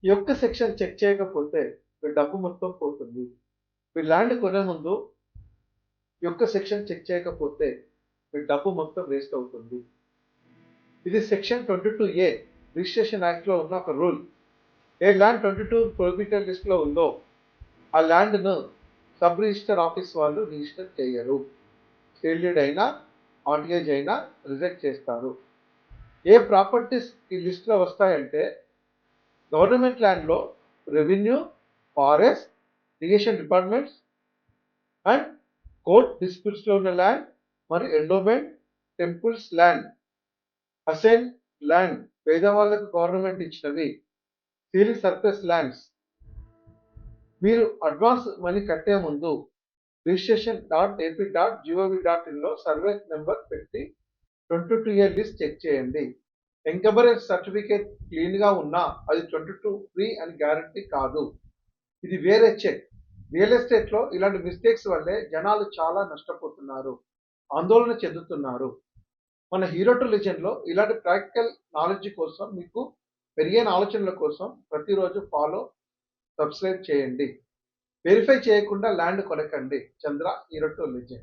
ఈ ఒక్క section check చేయకపోతే మీ డబ్బు మొత్తం పోతుంది. మీ ల్యాండ్ కొనే ముందు ఈ ఒక్క సెక్షన్ చెక్ చేయకపోతే మీ డబ్బు మొత్తం వేస్ట్ అవుతుంది. ఇది సెక్షన్ 22A రిజిస్ట్రేషన్ యాక్ట్‌లో ఉన్న ఒక రూల్. ఏ ల్యాండ్ 22 ప్రొహిబిటెడ్ లిస్ట్‌లో ఉందో ఆ ల్యాండ్‌ను సబ్ రిజిస్టర్ ఆఫీస్ వాళ్ళు రిజిస్టర్ చేయరు. సేల్ డీడ్ అయినా, మార్ట్‌గేజ్ అయినా రిజెక్ట్ చేస్తారు. ఏ ప్రాపర్టీస్ ఈ లిస్ట్‌లో వస్తాయంటే గవర్నమెంట్ ల్యాండ్‌లో revenue, forest, irrigation departments and court డిస్ప్యూట్స్‌లో ఉన్న ల్యాండ్, మరి endowment, temples land, assign land, పేదవాళ్ళకు గవర్నమెంట్ ఇచ్చినవి, సీలింగ్ సర్ఫేస్ ల్యాండ్స్. మీరు అడ్వాన్స్ మనీ కట్టే ముందు రిజిస్ట్రేషన్.ఏపీ.gov.in సర్వే నెంబర్ పెట్టి 22A లిస్ట్ చెక్ చేయండి. ఎంకబరెన్స్ సర్టిఫికేట్ క్లీన్‌గా ఉన్నా అది 22 ఫ్రీ అని గ్యారంటీ కాదు. ఇది వేరే చెక్. రియల్ ఎస్టేట్‌లో ఇలాంటి మిస్టేక్స్ వల్లే జనాలు చాలా నష్టపోతున్నారు. ఆందోళన చెందుతున్నారు. మన హీరో టు లెజెండ్‌లో ఇలాంటి ప్రాక్టికల్ నాలెడ్జ్ కోసం మీకు మెరుగైన ఆలోచనల కోసం ప్రతిరోజు సబ్స్క్రైబ్ చేయండి. వెరిఫై చేయకుండా ల్యాండ్ కొనకండి. Chandra hero to legend.